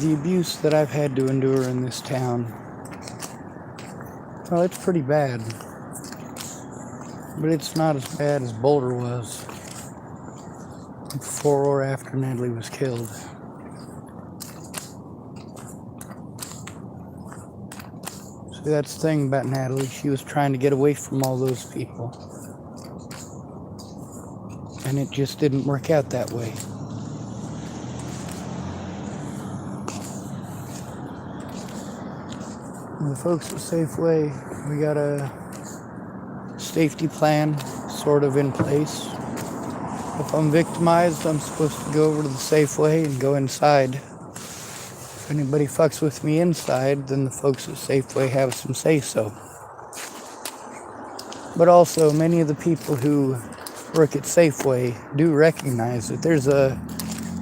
The abuse that I've had to endure in this town, well, it's pretty bad. But it's not as bad as Boulder was before or after Natalie was killed. See, that's the thing about Natalie. She was trying to get away from all those people. And it just didn't work out that way. The folks at Safeway, we got a safety plan sort of in place. If I'm victimized, I'm supposed to go over to the Safeway and go inside. If anybody fucks with me inside, then the folks at Safeway have some say-so. But also, many of the people who work at Safeway do recognize that there's a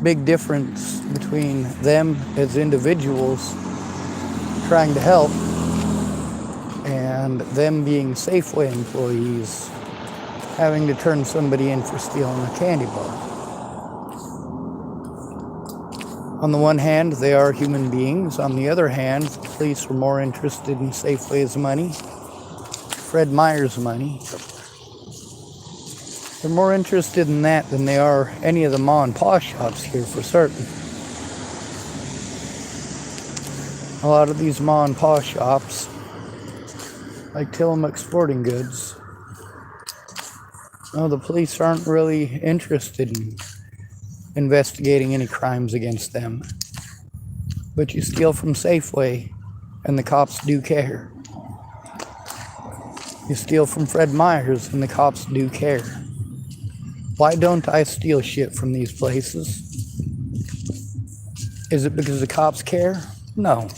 big difference between them as individuals trying to help and them being Safeway employees having to turn somebody in for stealing a candy bar. On the one hand, they are human beings. On the other hand, the police are more interested in Safeway's money, Fred Meyer's money. They're more interested in that than they are any of the ma and pa shops here for certain. A lot of these ma and pa shops, like Tillamook Sporting Goods, well, the police aren't really interested in investigating any crimes against them. But you steal from Safeway, and the cops do care. You steal from Fred Meyer's, and the cops do care. Why don't I steal shit from these places? Is it because the cops care? No.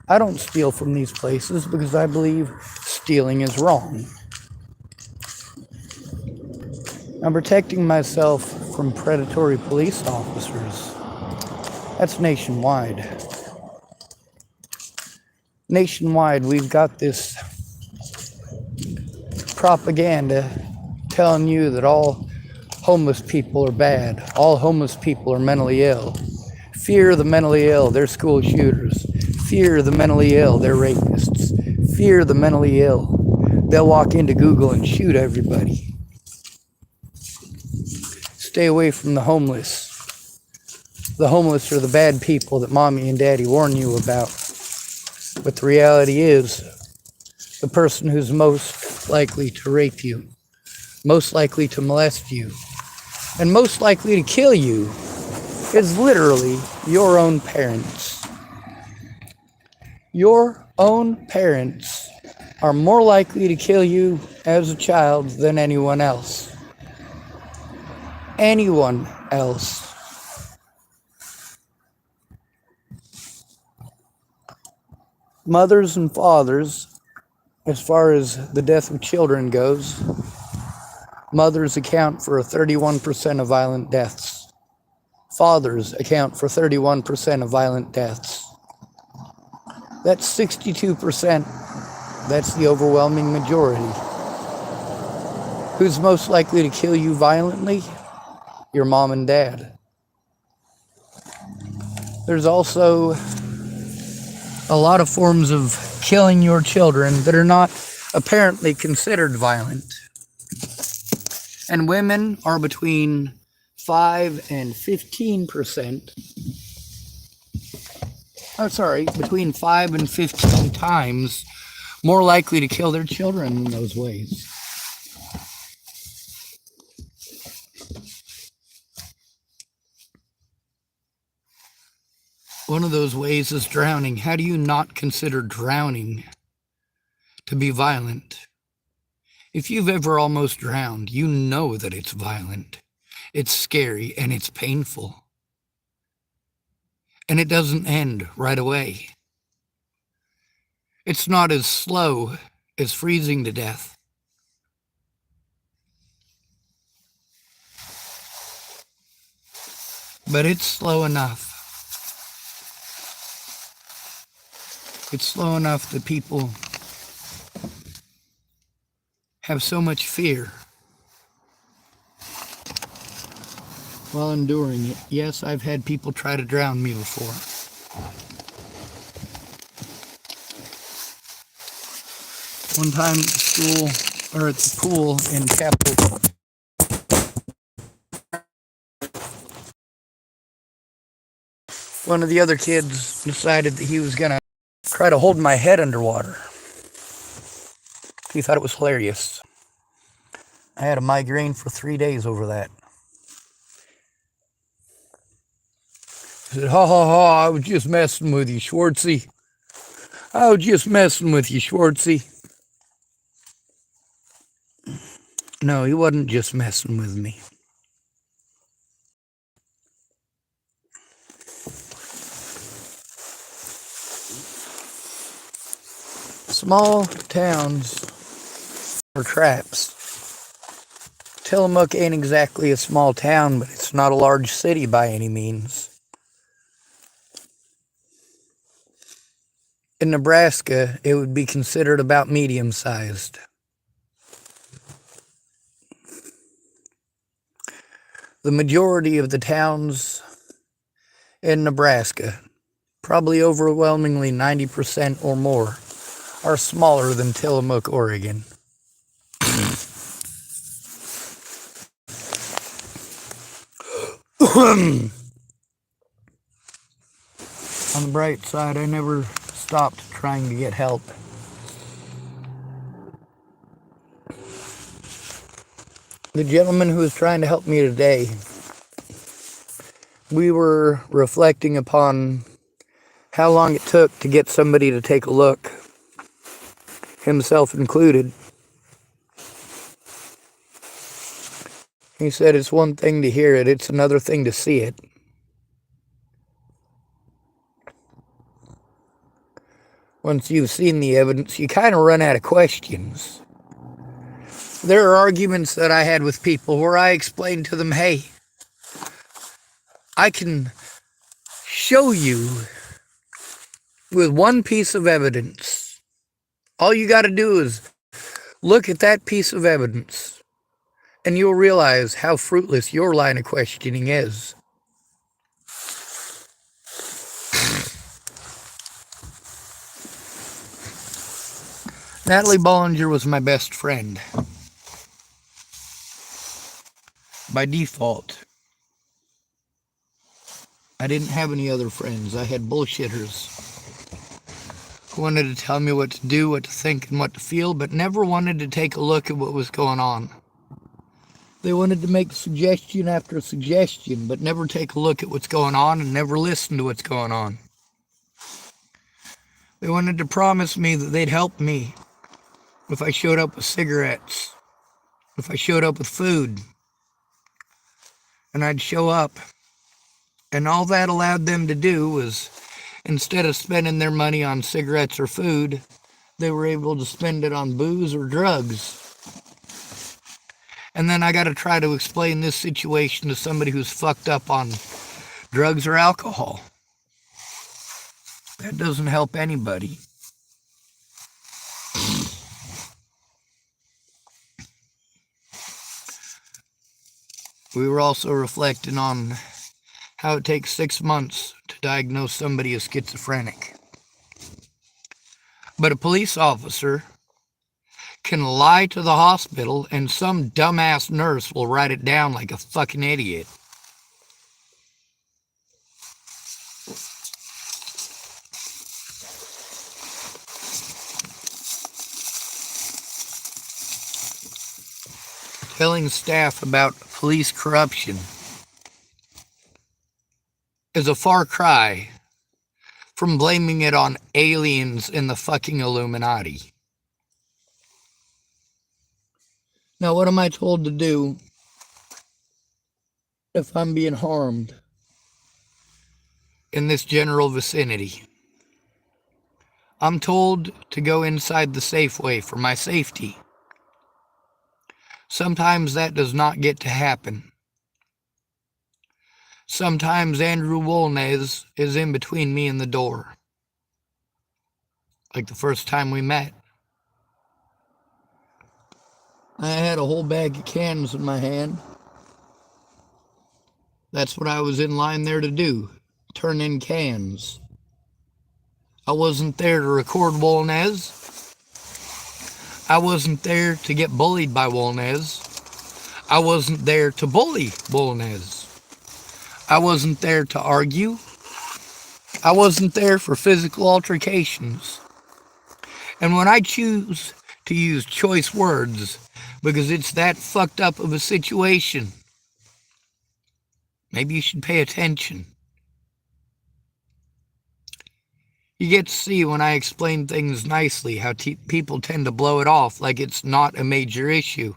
I don't steal from these places because I believe stealing is wrong. I'm protecting myself from predatory police officers. That's nationwide. Nationwide, we've got this propaganda telling you that all homeless people are bad. All homeless people are mentally ill. Fear the mentally ill, they're school shooters. Fear the mentally ill, they're rapists. Fear the mentally ill. They'll walk into Google and shoot everybody. Stay away from the homeless. The homeless are the bad people that mommy and daddy warn you about. But the reality is, the person who's most likely to rape you, most likely to molest you, and most likely to kill you is literally your own parents. Your own parents are more likely to kill you as a child than anyone else. Anyone else. Mothers and fathers, as far as the death of children goes, mothers account for 31% of violent deaths. Fathers account for 31% of violent deaths. That's 62%. That's the overwhelming majority. Who's most likely to kill you violently? Your mom and dad. There's also a lot of forms of killing your children that are not apparently considered violent. And women are between 5 and 15%. Between 5 and 15 times more likely to kill their children in those ways. One of those ways is drowning. How do you not consider drowning to be violent? If you've ever almost drowned, you know that it's violent. It's scary and it's painful. And it doesn't end right away. It's not as slow as freezing to death. But it's slow enough. It's slow enough that people have so much fear while enduring it. Yes, I've had people try to drown me before. One time at the school, or at the pool in Chapel, one of the other kids decided that he was going to try to hold my head underwater. He thought it was hilarious. I had a migraine for 3 days over that. He said, ha ha ha, I was just messing with you, Schwartzy. I was just messing with you, Schwartzy. No, he wasn't just messing with me. Small towns are traps. Tillamook ain't exactly a small town, but it's not a large city by any means. In Nebraska, it would be considered about medium-sized. The majority of the towns in Nebraska, probably overwhelmingly 90% or more, are smaller than Tillamook, Oregon. On the bright side, I never stopped trying to get help. The gentleman who was trying to help me today, we were reflecting upon how long it took to get somebody to take a look, himself included. He said it's one thing to hear it, it's another thing to see it. Once you've seen the evidence, you kind of run out of questions. There are arguments that I had with people where I explained to them, hey, I can show you with one piece of evidence. All you got to do is look at that piece of evidence, and you'll realize how fruitless your line of questioning is. Natalie Bollinger was my best friend. By default. I didn't have any other friends. I had bullshitters who wanted to tell me what to do, what to think, and what to feel, but never wanted to take a look at what was going on. They wanted to make suggestion after suggestion, but never take a look at what's going on and never listen to what's going on. They wanted to promise me that they'd help me if I showed up with cigarettes, if I showed up with food, and I'd show up. And all that allowed them to do was, instead of spending their money on cigarettes or food, they were able to spend it on booze or drugs. And then I got to try to explain this situation to somebody who's fucked up on drugs or alcohol. That doesn't help anybody. We were also reflecting on how it takes 6 months to diagnose somebody as schizophrenic. But a police officer can lie to the hospital and some dumbass nurse will write it down like a fucking idiot. Telling staff about police corruption is a far cry from blaming it on aliens in the fucking Illuminati. Now, what am I told to do if I'm being harmed in this general vicinity? I'm told to go inside the Safeway for my safety. Sometimes that does not get to happen. Sometimes Andrew Wolnez is in between me and the door. Like the first time we met. I had a whole bag of cans in my hand. That's what I was in line there to do, turn in cans. I wasn't there to record Wolnez. I wasn't there to get bullied by Wolnez. I wasn't there to bully Wolnez. I wasn't there to argue. I wasn't there for physical altercations. And when I choose to use choice words because it's that fucked up of a situation, maybe you should pay attention. You get to see when I explain things nicely how people tend to blow it off like it's not a major issue.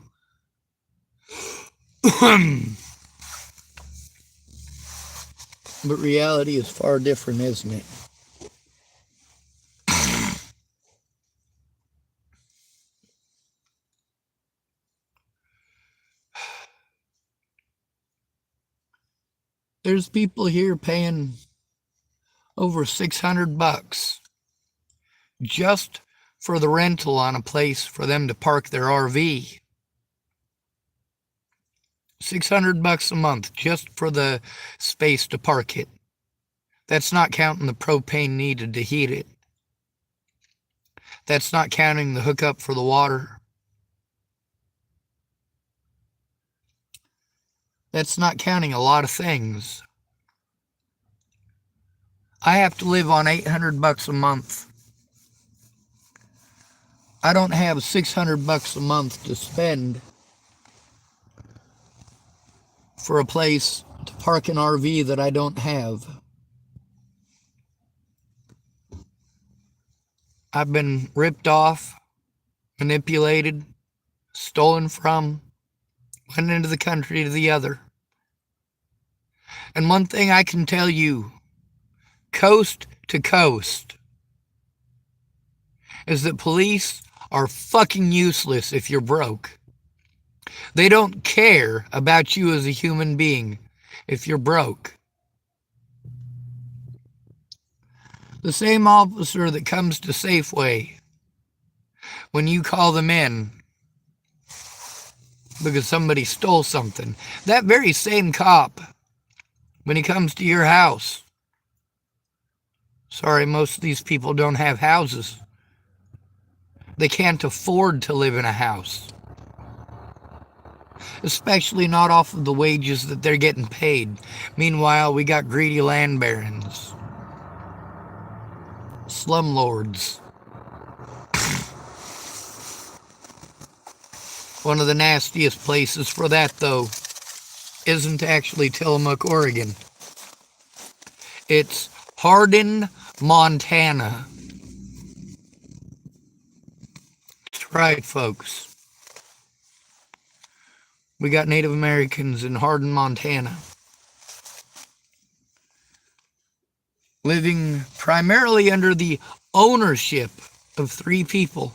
But reality is far different, isn't it? There's people here paying over $600 just for the rental on a place for them to park their RV. $600 a month just for the space to park it. That's not counting the propane needed to heat it. That's not counting the hookup for the water. That's not counting a lot of things. I have to live on $800 a month. I don't have $600 a month to spend for a place to park an RV that I don't have. I've been ripped off, manipulated, stolen from, went into the country to the other. And one thing I can tell you, coast to coast, is that police are fucking useless if you're broke. They don't care about you as a human being if you're broke. The same officer that comes to Safeway when you call them in because somebody stole something, that very same cop, when he comes to your house, sorry, most of these people don't have houses. They can't afford to live in a house. Especially not off of the wages that they're getting paid. Meanwhile, we got greedy land barons. Slumlords. One of the nastiest places for that, though, isn't actually Tillamook, Oregon. It's Hardin, Montana. That's right, folks. We got Native Americans in Hardin, Montana, living primarily under the ownership of 3 people.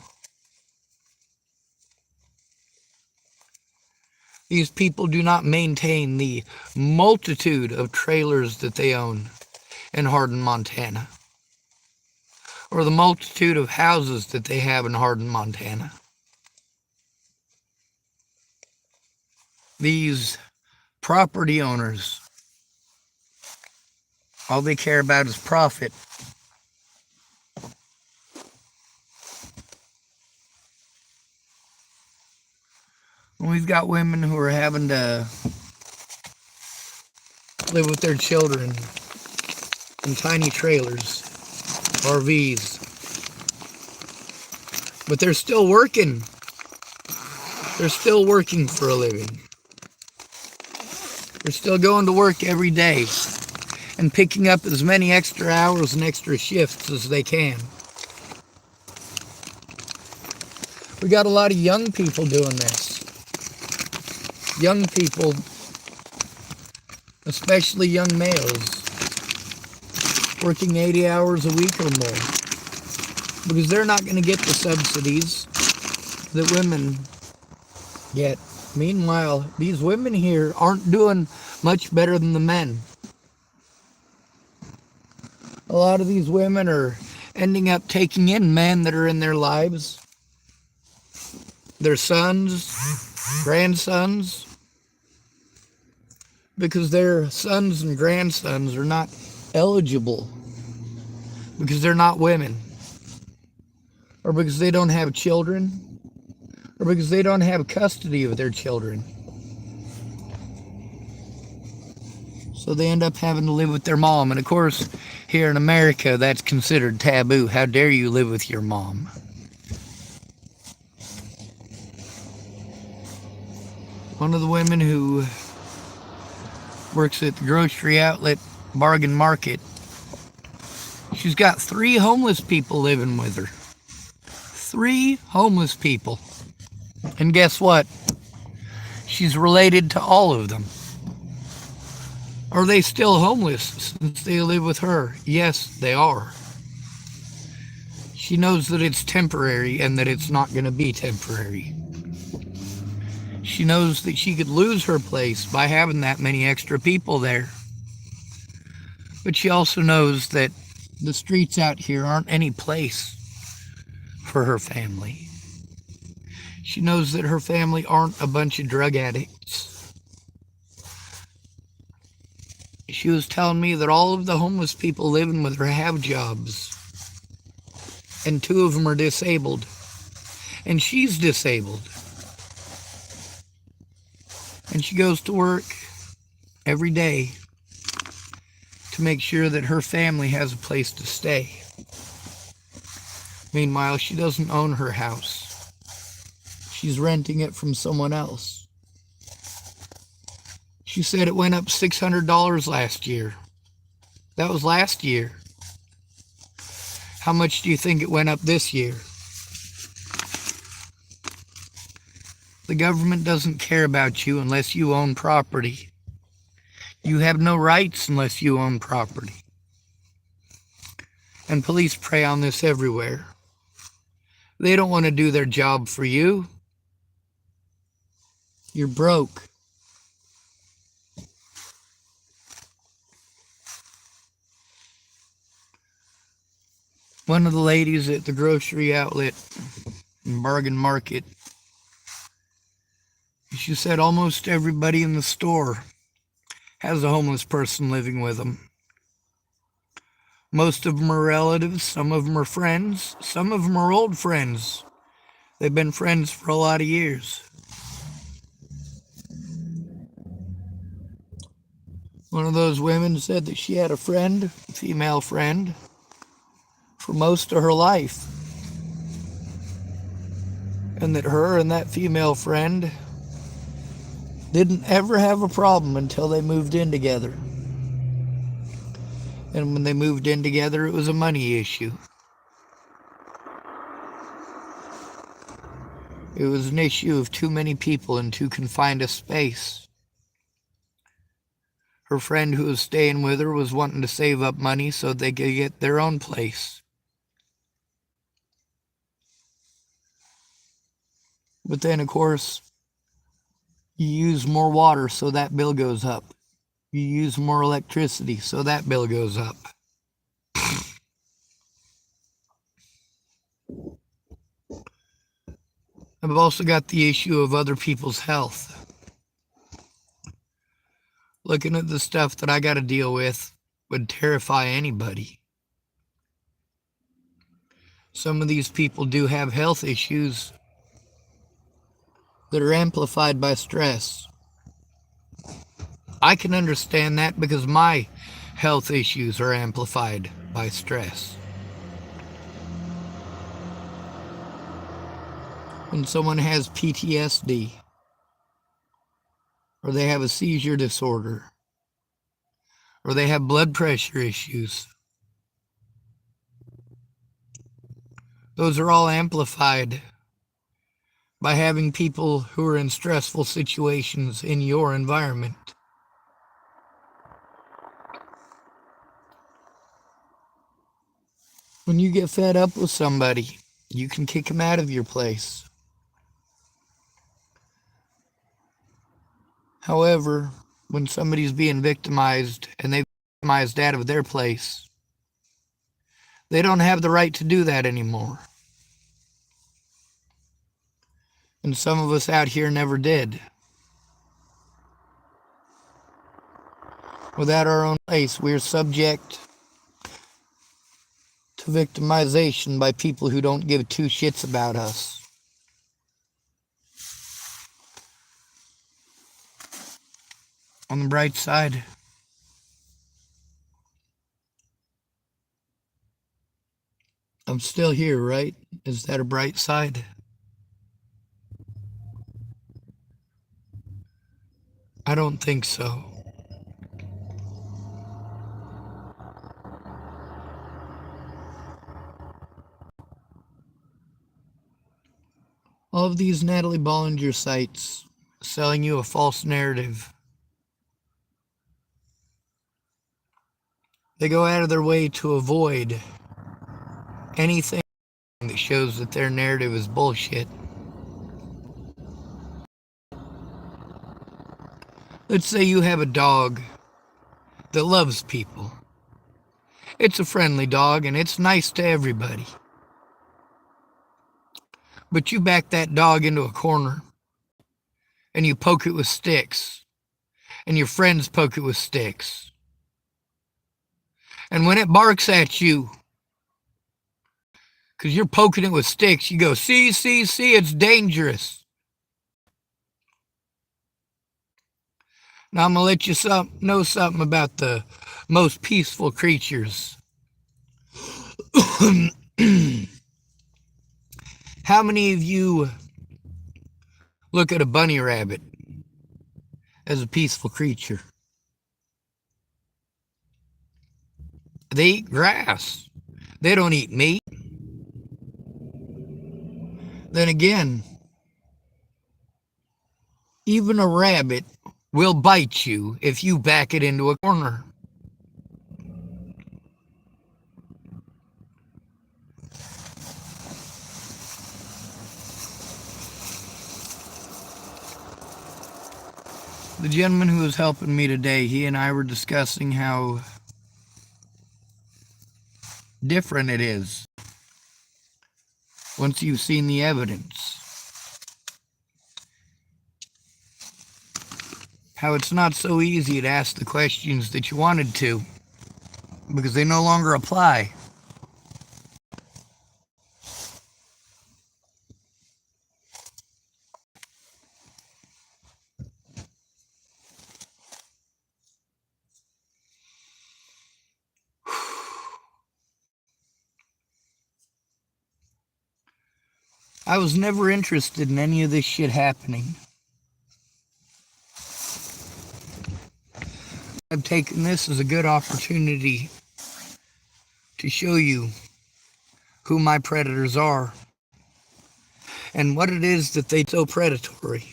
These people do not maintain the multitude of trailers that they own in Hardin, Montana, or the multitude of houses that they have in Hardin, Montana. These property owners, all they care about is profit. We've got women who are having to live with their children in tiny trailers, RVs. But they're still working. They're still working for a living. They're still going to work every day and picking up as many extra hours and extra shifts as they can. We got a lot of young people doing this. Young people, especially young males, working 80 hours a week or more, because they're not going to get the subsidies that women get. Meanwhile, these women here aren't doing much better than the men. A lot of these women are ending up taking in men that are in their lives, their sons, grandsons, because their sons and grandsons are not eligible, because they're not women, or because they don't have children, or because they don't have custody of their children. So they end up having to live with their mom. And of course, here in America, that's considered taboo. How dare you live with your mom? One of the women who works at the grocery outlet bargain market, she's got 3 homeless people living with her. 3 homeless people. And guess what? She's related to all of them. Are they still homeless since they live with her? Yes, they are. She knows that it's temporary and that it's not going to be temporary. She knows that she could lose her place by having that many extra people there. But she also knows that the streets out here aren't any place for her family. She knows that her family aren't a bunch of drug addicts. She was telling me that all of the homeless people living with her have jobs. And 2 of them are disabled. And she's disabled. And she goes to work every day to make sure that her family has a place to stay. Meanwhile, she doesn't own her house. She's renting it from someone else. She said it went up $600 last year. That was last year. How much do you think it went up this year? The government doesn't care about you unless you own property. You have no rights unless you own property. And police prey on this everywhere. They don't want to do their job for you. You're broke. One of the ladies at the grocery outlet and bargain market, she said almost everybody in the store has a homeless person living with them. Most of them are relatives, some of them are friends, some of them are old friends. They've been friends for a lot of years. One of those women said that she had a friend, a female friend, for most of her life. And that her and that female friend didn't ever have a problem until they moved in together. And when they moved in together, it was a money issue. It was an issue of too many people in too confined a space. Her friend who was staying with her was wanting to save up money so they could get their own place. But then, of course, you use more water, so that bill goes up. You use more electricity, so that bill goes up. I've also got the issue of other people's health. Looking at the stuff that I got to deal with would terrify anybody. Some of these people do have health issues that are amplified by stress. I can understand that because my health issues are amplified by stress. When someone has PTSD, or they have a seizure disorder, or they have blood pressure issues, those are all amplified by having people who are in stressful situations in your environment. When you get fed up with somebody, you can kick them out of your place. However, when somebody's being victimized and they've been victimized out of their place, they don't have the right to do that anymore. And some of us out here never did. Without our own place, we're subject to victimization by people who don't give two shits about us. On the bright side, I'm still here, right? Is that a bright side? I don't think so. All of these Natalie Bollinger sites selling you a false narrative. They go out of their way to avoid anything that shows that their narrative is bullshit. Let's say you have a dog that loves people. It's a friendly dog and it's nice to everybody. But you back that dog into a corner and you poke it with sticks, and your friends poke it with sticks. And when it barks at you, because you're poking it with sticks, you go, see, it's dangerous. Now I'm going to let you know something about the most peaceful creatures. How many of you look at a bunny rabbit as a peaceful creature? They eat grass. They don't eat meat. Then again, even a rabbit will bite you if you back it into a corner. The gentleman who was helping me today, he and I were discussing how different it is once you've seen the evidence. How it's not so easy to ask the questions that you wanted to because they no longer apply. I was never interested in any of this shit happening. I've taken this as a good opportunity to show you who my predators are and what it is that they do so predatory.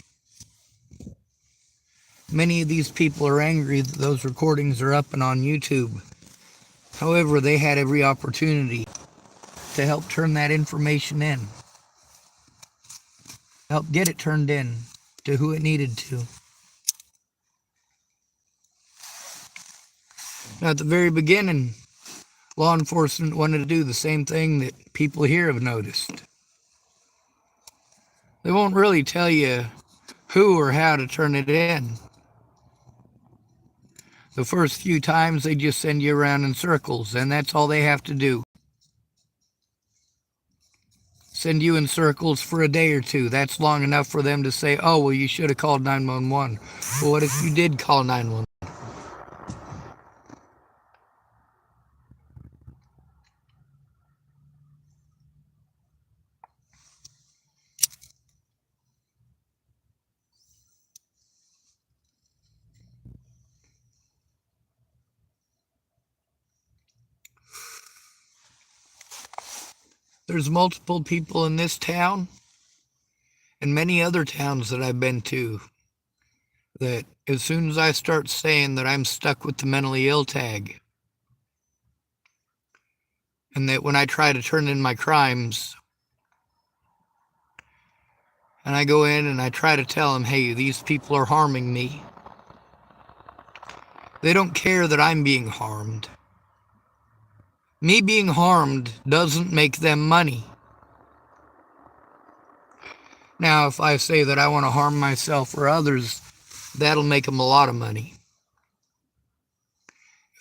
Many of these people are angry that those recordings are up and on YouTube. However, they had every opportunity to help turn that information in. Help get it turned in to who it needed to. Now, at the very beginning, law enforcement wanted to do the same thing that people here have noticed. They won't really tell you who or how to turn it in. The first few times, they just send you around in circles, and that's all they have to do. Send you in circles for a day or two. That's long enough for them to say, oh, well, you should have called 911. Well, what if you did call 911? There's multiple people in this town and many other towns that I've been to that as soon as I start saying that I'm stuck with the mentally ill tag and that when I try to turn in my crimes and I go in and I try to tell them, hey, these people are harming me, they don't care that I'm being harmed. Me being harmed doesn't make them money. Now, if I say that I want to harm myself or others, that'll make them a lot of money.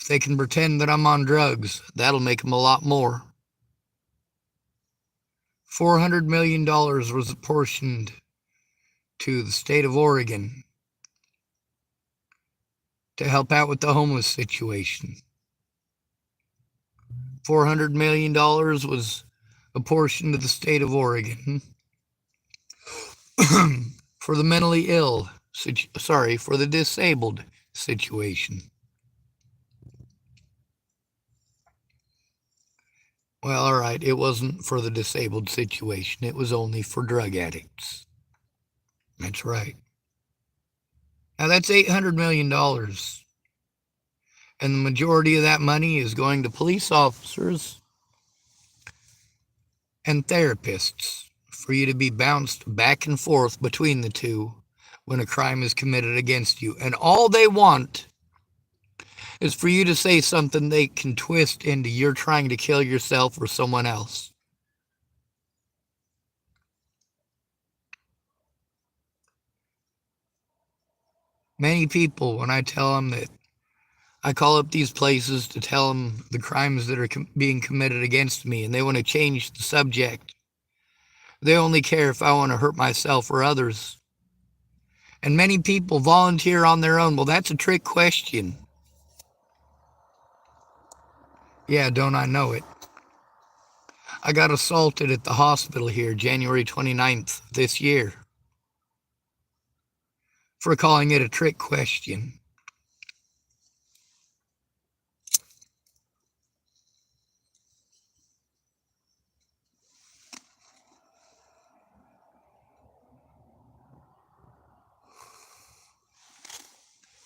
If they can pretend that I'm on drugs, that'll make them a lot more. $400 million was apportioned to the state of Oregon to help out with the homeless situation. $400 million was apportioned to the state of Oregon for the mentally ill, for the disabled situation. Well, all right, it wasn't for the disabled situation. It was only for drug addicts. That's right. Now, that's $800 million. And the majority of that money is going to police officers and therapists for you to be bounced back and forth between the two when a crime is committed against you. And all they want is for you to say something they can twist into you're trying to kill yourself or someone else. Many people, when I tell them that I call up these places to tell them the crimes that are being committed against me, and they want to change the subject. They only care if I want to hurt myself or others. And many people volunteer on their own. Well, that's a trick question. Yeah, don't I know it? I got assaulted at the hospital here January 29th this year for calling it a trick question.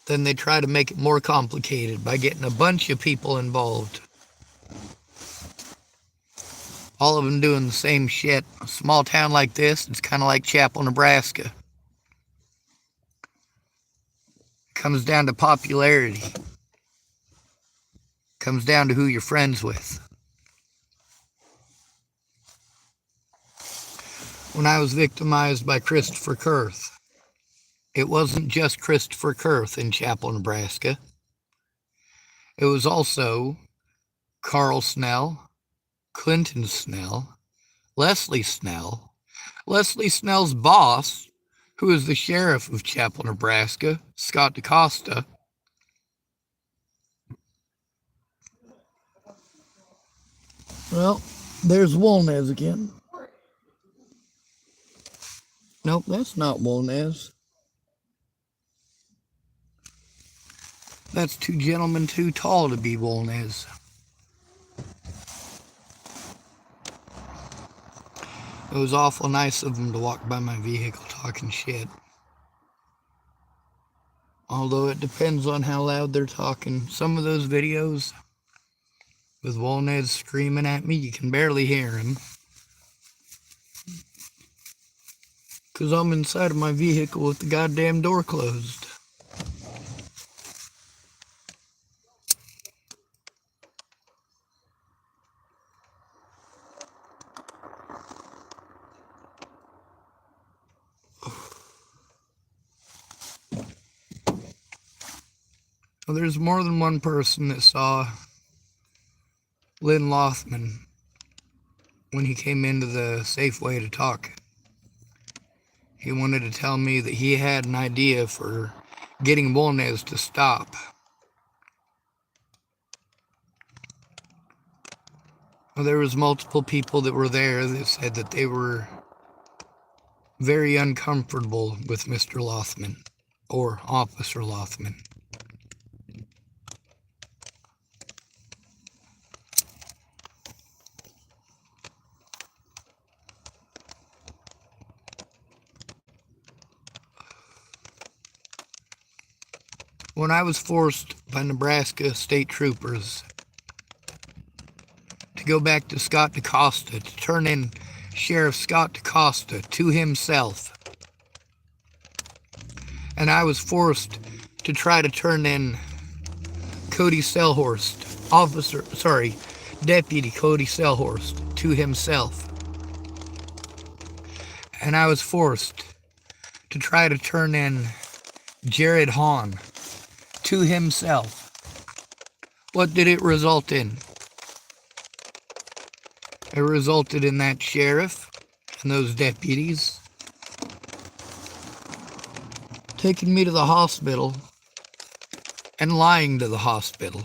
Then they try to make it more complicated by getting a bunch of people involved. All of them doing the same shit. A small town like this, it's kind of like Chapel, Nebraska. Comes down to popularity. Comes down to who you're friends with. When I was victimized by Christopher Kurth, it wasn't just Christopher Kurth in Chapel, Nebraska. It was also Carl Snell, Clinton Snell, Leslie Snell, Leslie Snell's boss, who is the sheriff of Chapel, Nebraska, Scott DaCosta. Well, there's Wolnez again. Nope, that's not Wolnez. That's two gentlemen too tall to be Wolnez. It was awful nice of them to walk by my vehicle talking shit. Although it depends on how loud they're talking. Some of those videos with Wolnez screaming at me, you can barely hear him. Because I'm inside of my vehicle with the goddamn door closed. Well, there's more than one person that saw Lynn Lothman when he came into the Safeway to talk. He wanted to tell me that he had an idea for getting Wolnez to stop. Well, there was multiple people that were there that said that they were very uncomfortable with Mr. Lothman, or Officer Lothman. When I was forced by Nebraska state troopers to go back to Scott DaCosta to turn in Sheriff Scott DaCosta to himself, and I was forced to try to turn in Cody Selhorst, Deputy Cody Selhorst to himself, and I was forced to try to turn in Jared Hahn to himself. What did it result in? It resulted in that sheriff and those deputies taking me to the hospital and lying to the hospital.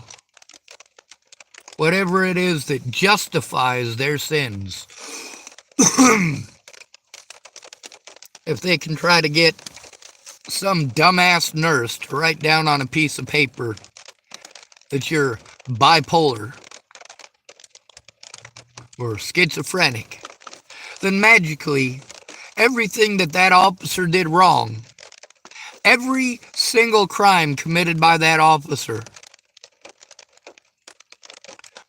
Whatever it is that justifies their sins. If they can try to get some dumbass nurse to write down on a piece of paper that you're bipolar or schizophrenic, then magically everything that officer did wrong, every single crime committed by that officer,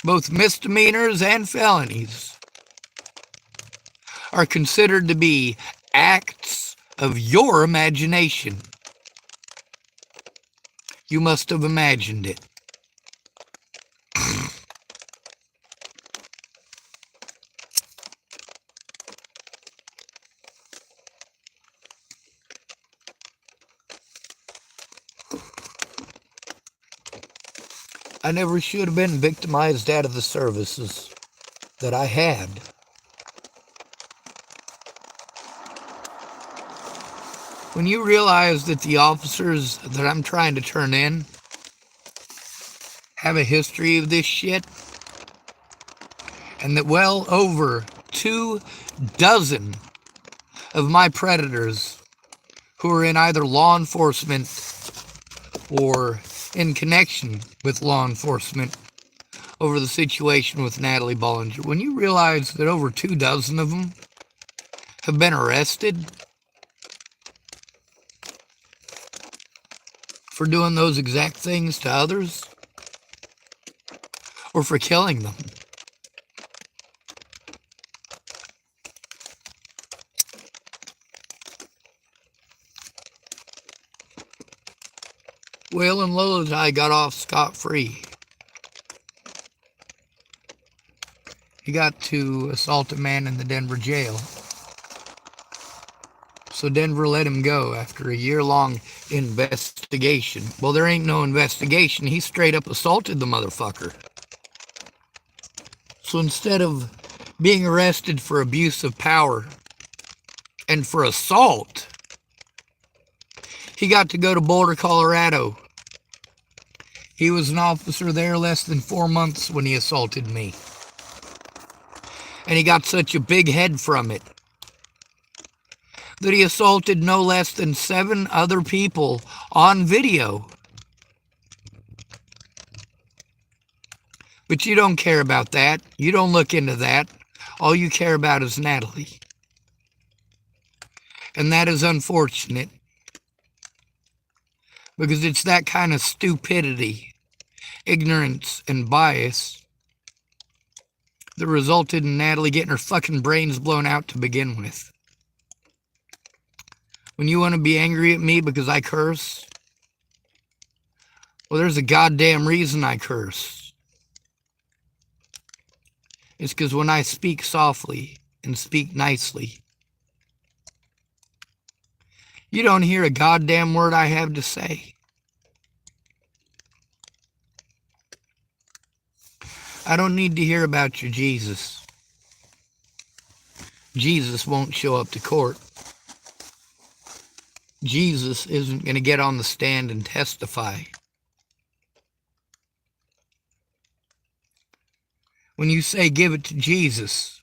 both misdemeanors and felonies, are considered to be acts of your imagination. You must have imagined it. I never should have been victimized out of the services that I had. When you realize that the officers that I'm trying to turn in have a history of this shit, and that well over 24 of my predators who are in either law enforcement or in connection with law enforcement over the situation with Natalie Bollinger, when you realize that over 24 of them have been arrested for doing those exact things to others or for killing them, Waylon Lollitai got off scot-free. He got to assault a man in the Denver jail. So Denver let him go after a year-long investigation. Well, there ain't no investigation. He straight up assaulted the motherfucker. So instead of being arrested for abuse of power and for assault, he got to go to Boulder, Colorado. He was an officer there less than 4 months when he assaulted me. And he got such a big head from it that he assaulted no less than 7 other people on video. But you don't care about that. You don't look into that. All you care about is Natalie. And that is unfortunate. Because it's that kind of stupidity, ignorance, and bias that resulted in Natalie getting her fucking brains blown out to begin with. When you want to be angry at me because I curse, well, there's a goddamn reason I curse. It's because when I speak softly and speak nicely, you don't hear a goddamn word I have to say. I don't need to hear about your Jesus. Jesus won't show up to court. Jesus isn't going to get on the stand and testify. When you say give it to Jesus,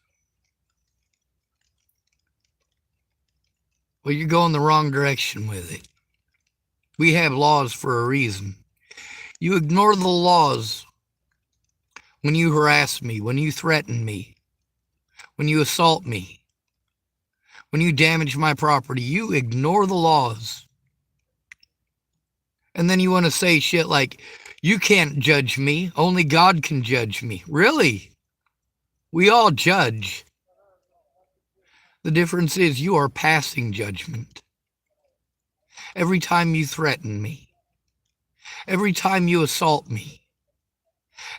well, you're going the wrong direction with it. We have laws for a reason. You ignore the laws when you harass me, when you threaten me, when you assault me, when you damage my property. You ignore the laws. And then you want to say shit like, you can't judge me, only God can judge me. Really? We all judge. The difference is you are passing judgment. Every time you threaten me, every time you assault me,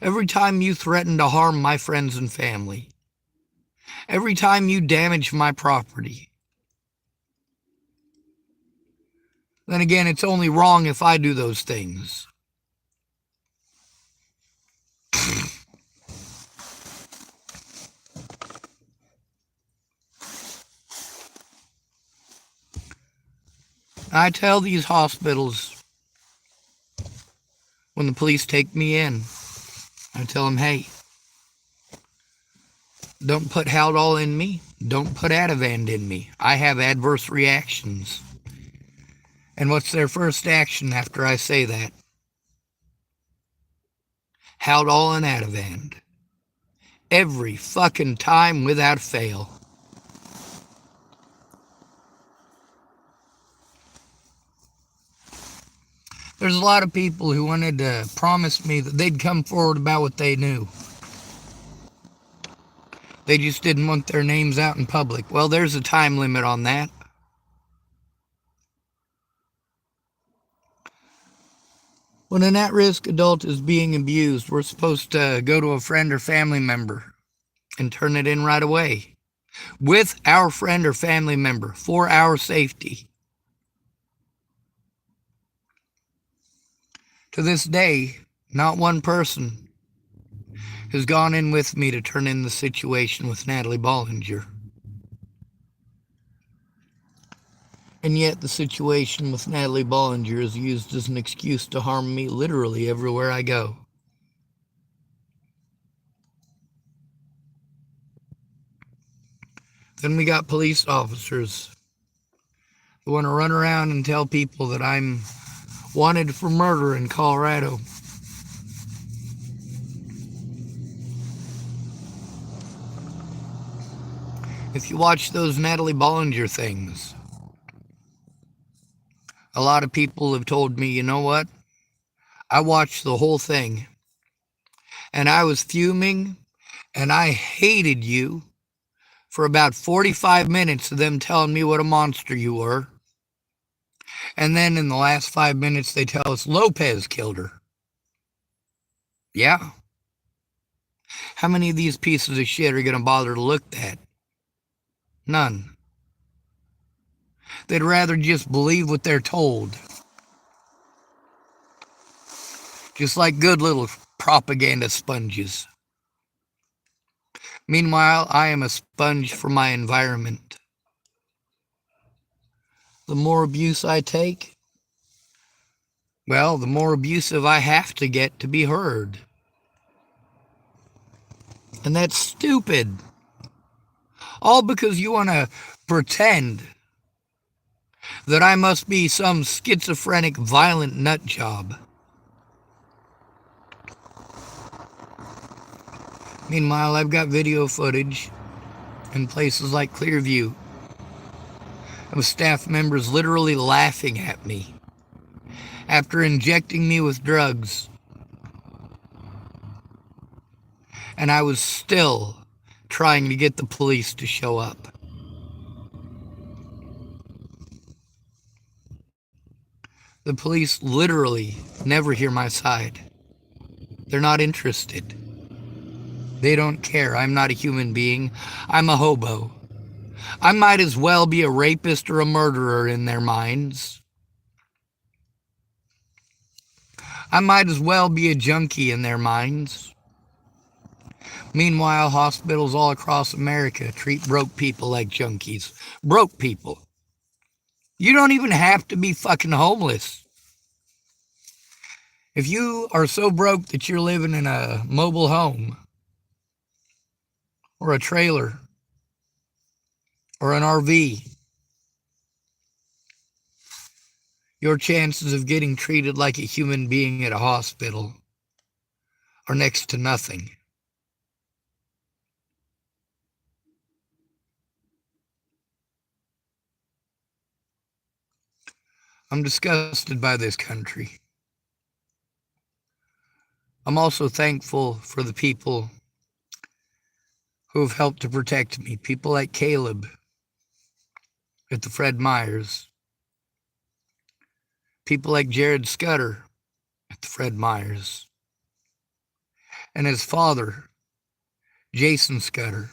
every time you threaten to harm my friends and family, every time you damage my property, then again, it's only wrong if I do those things. I tell these hospitals when the police take me in, I tell them, hey, don't put Haldol in me. Don't put Ativan in me. I have adverse reactions. And what's their first action after I say that? Haldol and Ativan. Every fucking time without fail. There's a lot of people who wanted to promise me that they'd come forward about what they knew. They just didn't want their names out in public. Well, there's a time limit on that. When an at-risk adult is being abused, we're supposed to go to a friend or family member and turn it in right away with our friend or family member for our safety. To this day, not one person has gone in with me to turn in the situation with Natalie Bollinger. And yet the situation with Natalie Bollinger is used as an excuse to harm me literally everywhere I go. Then we got police officers who want to run around and tell people that I'm wanted for murder in Colorado. If you watch those Natalie Bollinger things, a lot of people have told me, you know what? I watched the whole thing, and I was fuming, and I hated you for about 45 minutes of them telling me what a monster you were. And then in the last 5 minutes, they tell us Lopez killed her. Yeah. How many of these pieces of shit are going to bother to look at? None. They'd rather just believe what they're told. Just like good little propaganda sponges. Meanwhile, I am a sponge for my environment. The more abuse I take, well, the more abusive I have to get to be heard. And that's stupid. All because you want to pretend that I must be some schizophrenic, violent nut job. Meanwhile, I've got video footage in places like Clearview of staff members literally laughing at me after injecting me with drugs. And I was still trying to get the police to show up. The police literally never hear my side. They're not interested. They don't care. I'm not a human being. I'm a hobo. I might as well be a rapist or a murderer in their minds. I might as well be a junkie in their minds. Meanwhile, hospitals all across America treat broke people like junkies. Broke people. You don't even have to be fucking homeless. If you are so broke that you're living in a mobile home, or a trailer, or an RV, your chances of getting treated like a human being at a hospital are next to nothing. I'm disgusted by this country. I'm also thankful for the people who have helped to protect me. People like Caleb at the Fred Meyers. People like Jared Scudder at the Fred Meyers. And his father, Jason Scudder.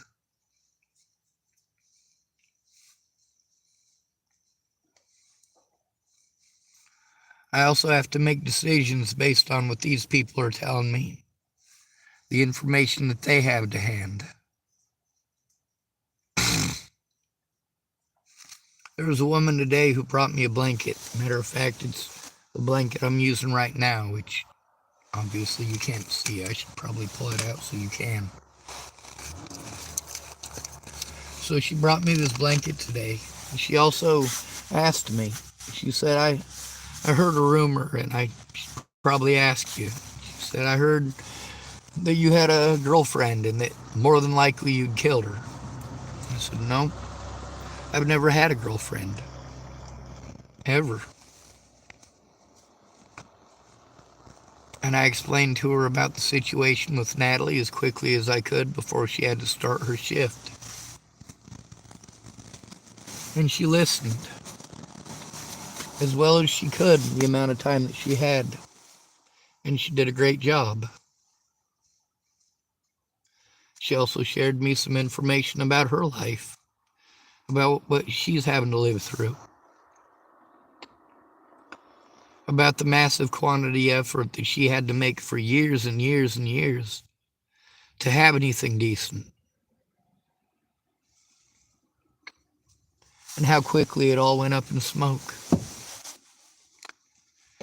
I also have to make decisions based on what these people are telling me, the information that they have to hand. There was a woman today who brought me a blanket. Matter of fact, it's the blanket I'm using right now, which obviously you can't see. I should probably pull it out so you can. So she brought me this blanket today. She also asked me, she said, I heard a rumor, and I should probably ask you. She said, I heard that you had a girlfriend and that more than likely you'd killed her. I said, no, I've never had a girlfriend. Ever. And I explained to her about the situation with Natalie as quickly as I could before she had to start her shift. And she listened as well as she could in the amount of time that she had. And she did a great job. She also shared me some information about her life, about what she's having to live through, about the massive quantity of effort that she had to make for years and years and years to have anything decent, and how quickly it all went up in smoke.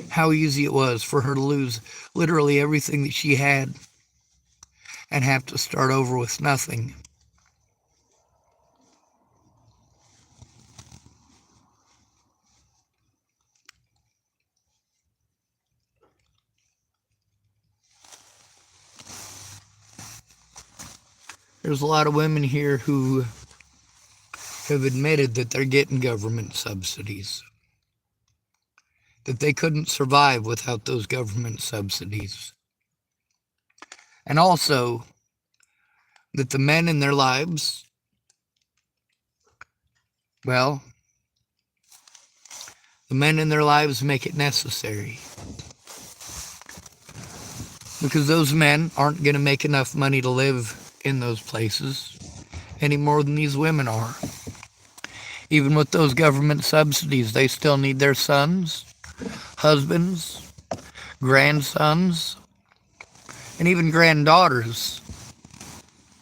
How easy it was for her to lose literally everything that she had and have to start over with nothing. There's a lot of women here who have admitted that they're getting government subsidies, that they couldn't survive without those government subsidies. And also that the men in their lives, well, the men in their lives make it necessary. Because those men aren't going to make enough money to live in those places any more than these women are. Even with those government subsidies, they still need their sons, husbands, grandsons, and even granddaughters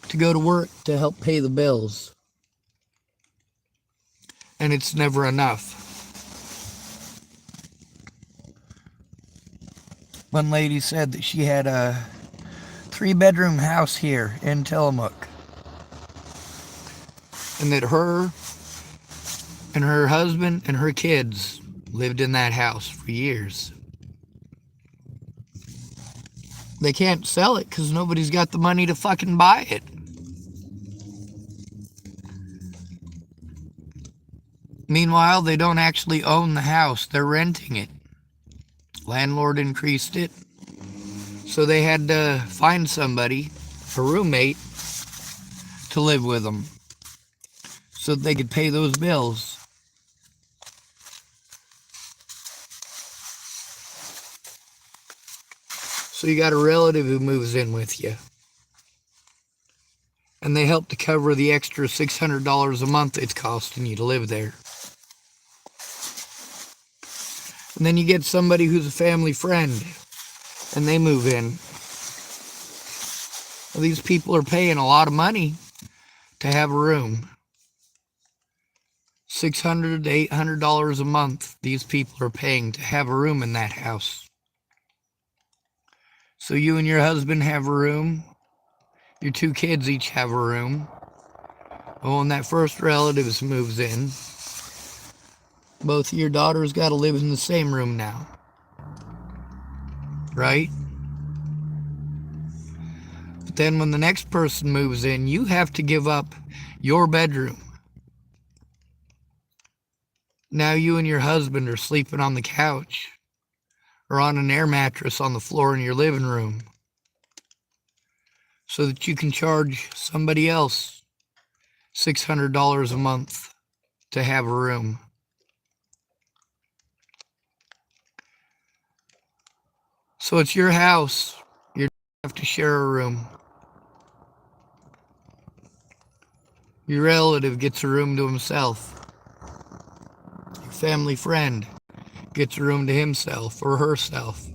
to go to work to help pay the bills. And it's never enough. One lady said that she had a 3-bedroom house here in Tillamook, and that her and her husband and her kids lived in that house for years. They can't sell it because nobody's got the money to fucking buy it. Meanwhile, they don't actually own the house. They're renting it. Landlord increased it, so they had to find somebody, a roommate, to live with them so that they could pay those bills. So you got a relative who moves in with you, and they help to cover the extra $600 a month it's costing you to live there. And then you get somebody who's a family friend, and they move in. Well, these people are paying a lot of money to have a room. $600 to $800 a month these people are paying to have a room in that house. So you and your husband have a room. Your 2 kids each have a room. Well, when that first relative moves in, both of your daughters got to live in the same room now. Right? But then when the next person moves in, you have to give up your bedroom. Now you and your husband are sleeping on the couch or on an air mattress on the floor in your living room so that you can charge somebody else $600 a month to have a room. So it's your house. You have to share a room. Your relative gets a room to himself. Your family friend gets a room to himself or herself.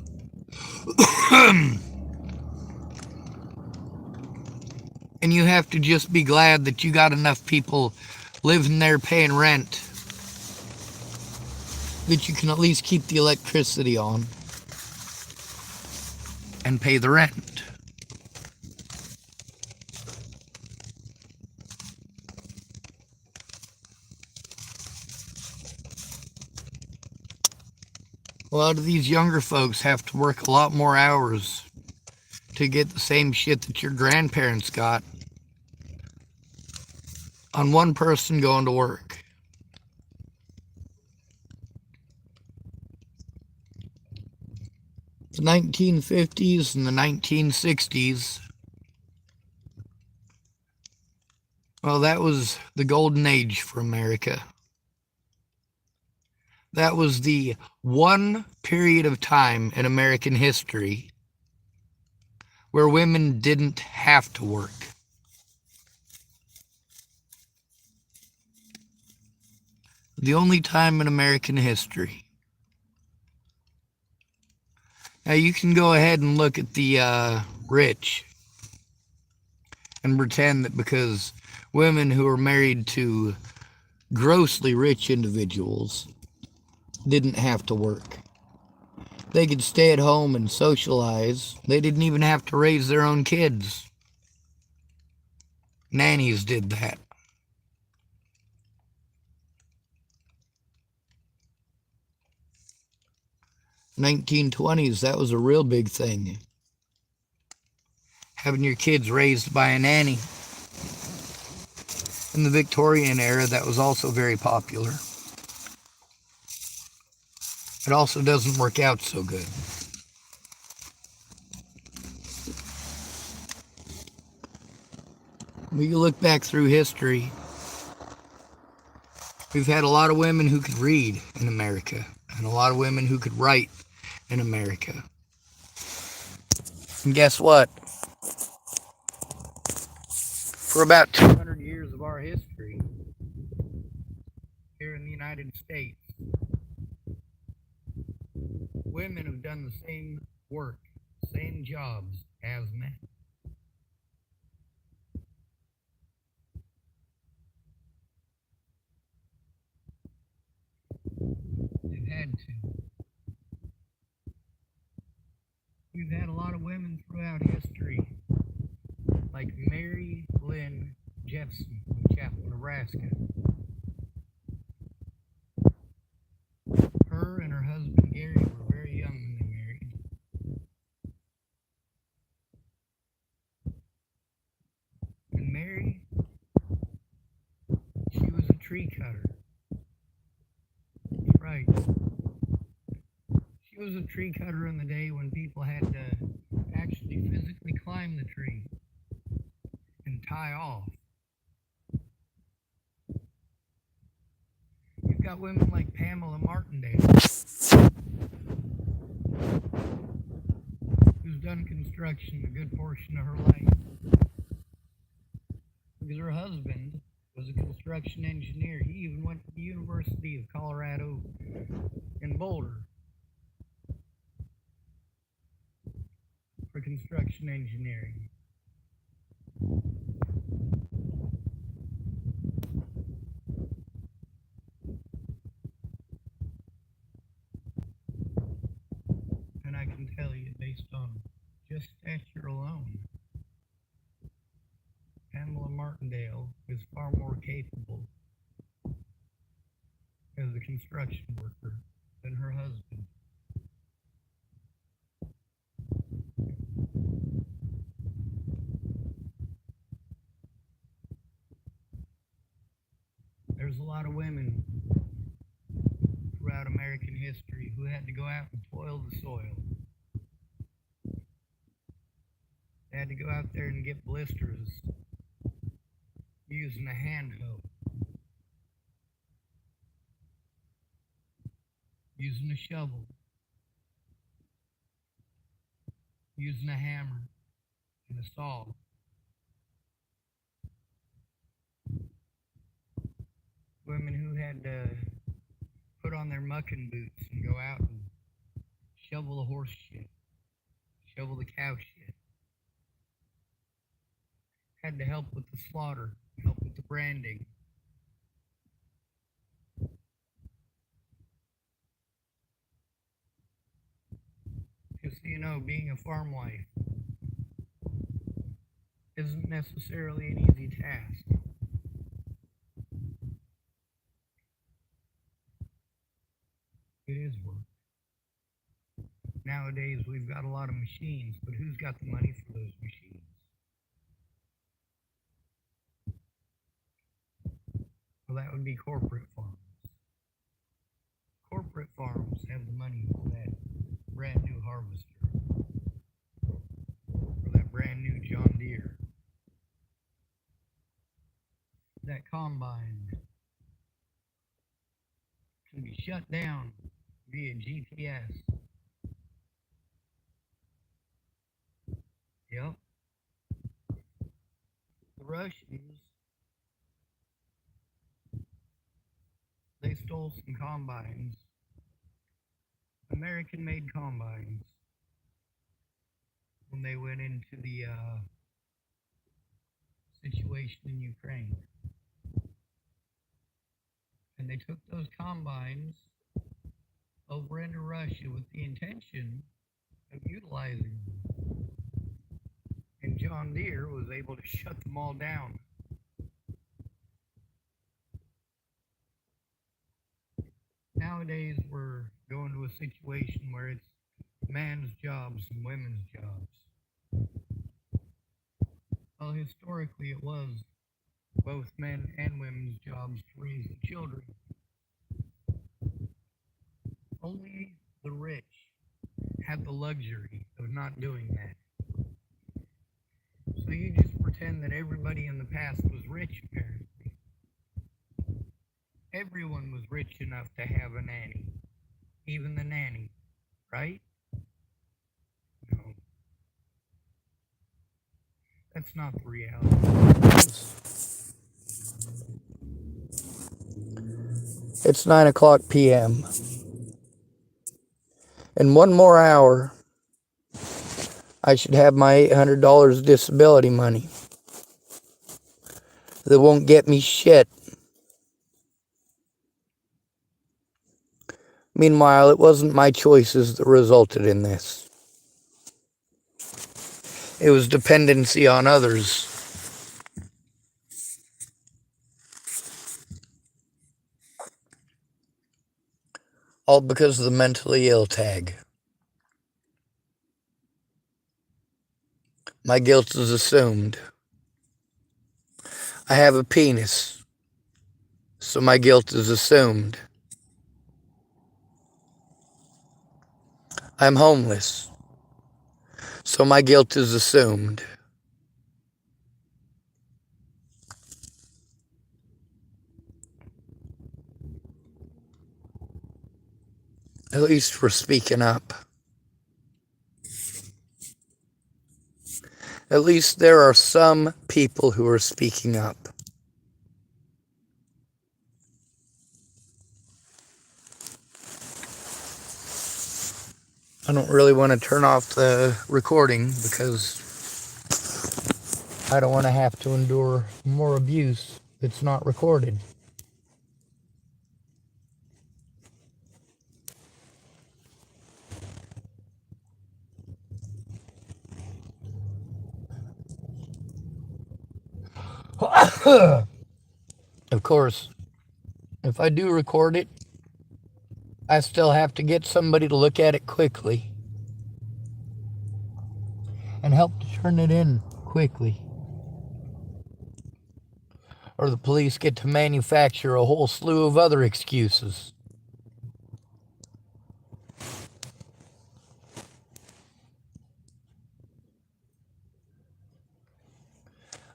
And you have to just be glad that you got enough people living there paying rent that you can at least keep the electricity on and pay the rent. A lot of these younger folks have to work a lot more hours to get the same shit that your grandparents got on one person going to work. The 1950s and the 1960s, well, that was the golden age for America. That was the one period of time in American history where women didn't have to work. The only time in American history. Now you can go ahead and look at the rich and pretend that because women who are married to grossly rich individuals didn't have to work. They could stay at home and socialize. They didn't even have to raise their own kids. Nannies did that. 1920s, that was a real big thing. Having your kids raised by a nanny. In the Victorian era, that was also very popular. It also doesn't work out so good. When you look back through history, we've had a lot of women who could read in America, and a lot of women who could write in America. And guess what? For about 200 years of our history here in the United States, women have done the same work, same jobs as men. They've had to. We've had a lot of women throughout history, like Mary Lynn Jepson from Chapel, Nebraska. Her and her husband Gary were very young when they married. And Mary, she was a tree cutter. That's right. She was a tree cutter in the day when people had to actually physically climb the tree and tie off. You've got women like Pamela Martindale, who's done construction a good portion of her life. Because her husband was a construction engineer. He even went to the University of Colorado in Boulder for construction engineering. And I can tell you, based on just stature alone, Pamela Martindale is far more capable as a construction worker than her husband. There's a lot of women throughout American history who had to go out and toil the soil. They had to go out there and get blisters using a hand hoe, using a shovel, using a hammer and a saw. Women who had to put on their mucking boots and go out and shovel the horse shit, shovel the cow shit. Had to help with the slaughter, help with the branding. you know, being a farm wife isn't necessarily an easy task. It is work. Nowadays, we've got a lot of machines, but who's got the money for those machines? Well, that would be corporate farms. Corporate farms have the money for that brand new harvester, or that brand new John Deere, that combine can be shut down via GPS. Yep. The Russians, they stole some combines, American-made combines, when they went into the situation in Ukraine. And they took those combines over into Russia with the intention of utilizing them. And John Deere was able to shut them all down. Nowadays, we're going to a situation where it's man's jobs and women's jobs. Well, historically, it was both men and women's jobs to raise the children. Only the rich have the luxury of not doing that. So you just pretend that everybody in the past was rich, apparently. Everyone was rich enough to have a nanny. Even the nanny, right? No. That's not the reality. It's 9 o'clock p.m. In one more hour, I should have my $800 disability money. That won't get me shit. Meanwhile, it wasn't my choices that resulted in this. It was dependency on others. All because of the mentally ill tag. My guilt is assumed. I have a penis, so my guilt is assumed. I'm homeless, so my guilt is assumed. At least we're speaking up. At least there are some people who are speaking up. I don't really want to turn off the recording because I don't want to have to endure more abuse that's not recorded. Of course, if I do record it, I still have to get somebody to look at it quickly and help to turn it in quickly. Or the police get to manufacture a whole slew of other excuses.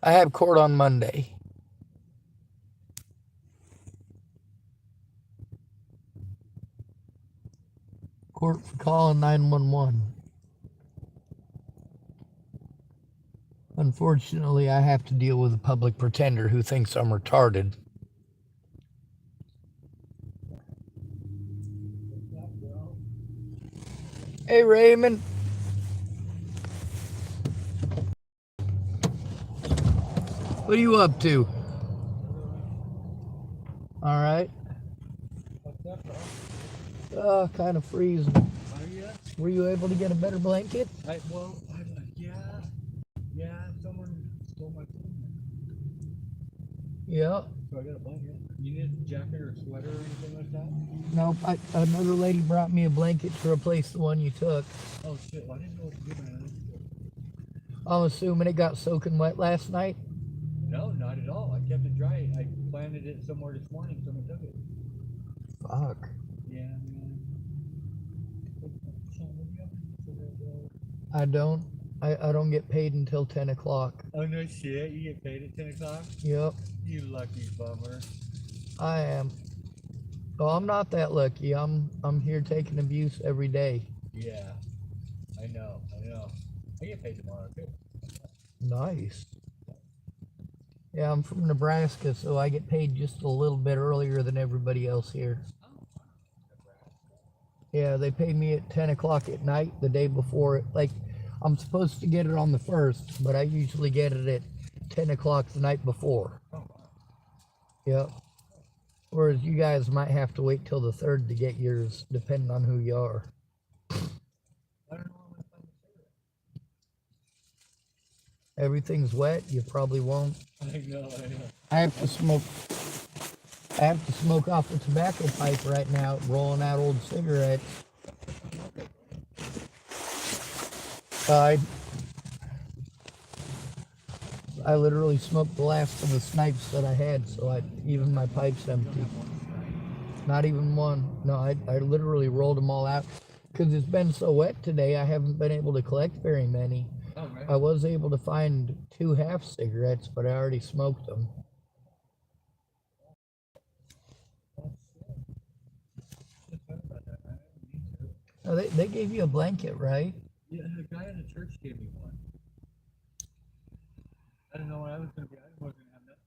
I have court on Monday. Court for calling 911. Unfortunately, I have to deal with a public pretender who thinks I'm retarded. Hey, Raymond. What are you up to? All right. Kind of freezing. Are you? Were you able to get a better blanket? Yeah, someone stole my phone. Yeah. So I got a blanket. You need a jacket or a sweater or anything like that? Nope. Another lady brought me a blanket to replace the one you took. Oh shit, well, I didn't know what to do, man. I'm assuming it got soaking wet last night. No, not at all. I kept it dry. I planted it somewhere this morning. Someone took it. Fuck. Yeah, man. I don't. I don't get paid until 10 o'clock. Oh no shit, you get paid at 10 o'clock? Yep. You lucky bummer. I am. Oh, I'm not that lucky. I'm here taking abuse every day. Yeah, I know. I get paid tomorrow too. Nice. Yeah, I'm from Nebraska, so I get paid just a little bit earlier than everybody else here. Yeah, they pay me at 10 o'clock at night the day before it. Like, I'm supposed to get it on the 1st, but I usually get it at 10 o'clock the night before. Yep. Whereas you guys might have to wait till the 3rd to get yours, depending on who you are. Everything's wet, you probably won't. I know. I have to smoke off the tobacco pipe right now, rolling out old cigarettes. I literally smoked the last of the snipes that I had, so even my pipe's empty. Not even one. No, I literally rolled them all out. Because it's been so wet today, I haven't been able to collect very many. Oh, man. I was able to find 2 half cigarettes, but I already smoked them. Oh, they gave you a blanket, right? Yeah, the guy in the church gave me one. I didn't know what I was going to be. I wasn't going to have nothing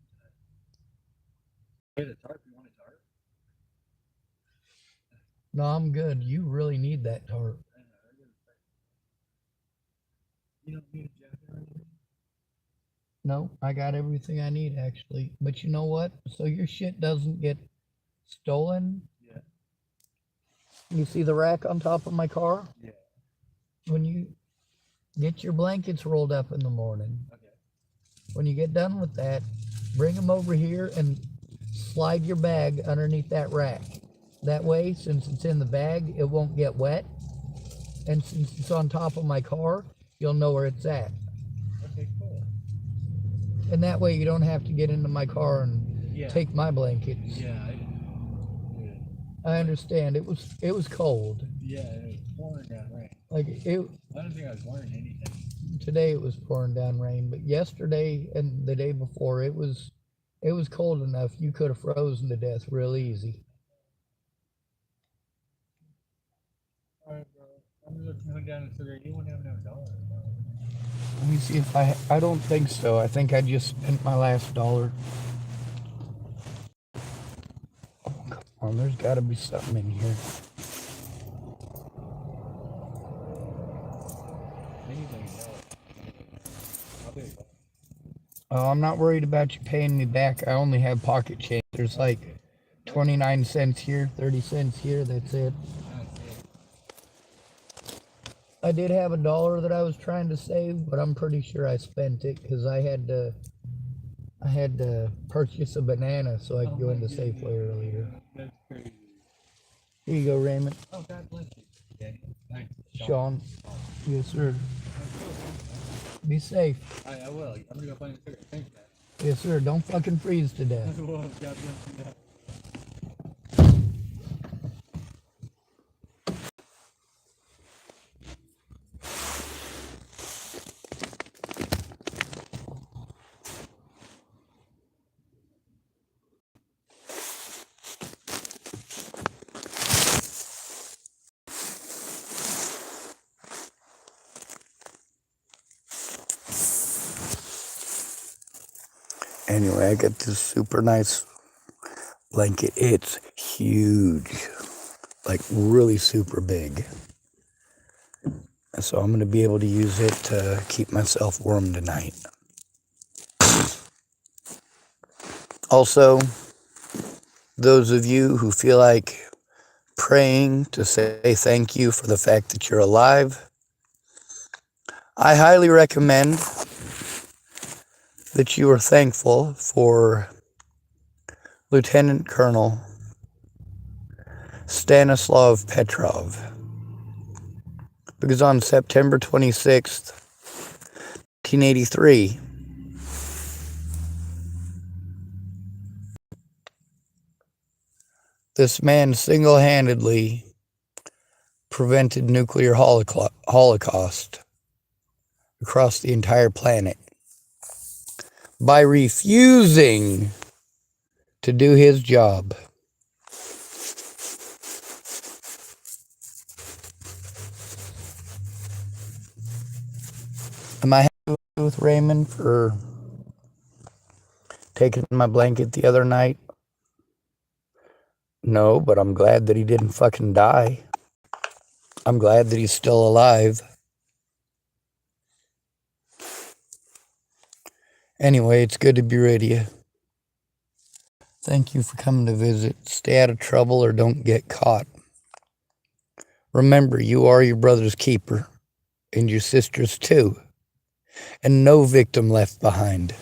tonight. Get a tarp. You want a tarp? No, I'm good. You really need that tarp. You don't need a jacket or anything? No, I got everything I need actually. But you know what? So your shit doesn't get stolen. Yeah. You see the rack on top of my car? Yeah. When you get your blankets rolled up in the morning, Okay. when you get done with that, bring them over here and slide your bag underneath that rack. That way, since it's in the bag, it won't get wet. And since it's on top of my car, you'll know where it's at. Okay, cool. And that way you don't have to get into my car and take my blankets. Yeah, I understand. It was cold. Yeah, it was pouring down rain. Like it. I don't think I was wearing anything. Today it was pouring down rain, but yesterday and the day before it was cold enough you could have frozen to death real easy. All right, bro. I'm just looking down and figuring you won't have enough dollars. Let me see if I don't think so. I think I just spent my last dollar. Oh, come on, there's got to be something in here. Oh, I'm not worried about you paying me back. I only have pocket change. There's like 29 cents here, 30 cents here. That's it. I did have $1 that I was trying to save, but I'm pretty sure I spent it because I had to purchase a banana so I could go into Safeway earlier. That's crazy. Here you go, Raymond. Oh, God bless you, Danny. Thanks, Sean. Yes, sir. Be safe. I will. I'm gonna go find a cigarette. Thanks, man. Yes, sir. Don't fucking freeze to death. Whoa, God bless you. Anyway, I got this super nice blanket. It's huge, like really super big. So I'm going to be able to use it to keep myself warm tonight. Also, those of you who feel like praying to say thank you for the fact that you're alive. I highly recommend that you are thankful for Lieutenant Colonel Stanislav Petrov, because on September 26th, 1983, this man single-handedly prevented nuclear holocaust across the entire planet by refusing to do his job. Am I happy with Raymond for taking my blanket the other night? No, but I'm glad that he didn't fucking die. I'm glad that he's still alive. Anyway, it's good to be rid of you. Thank you for coming to visit. Stay out of trouble or don't get caught. Remember, you are your brother's keeper, and your sister's too, and no victim left behind.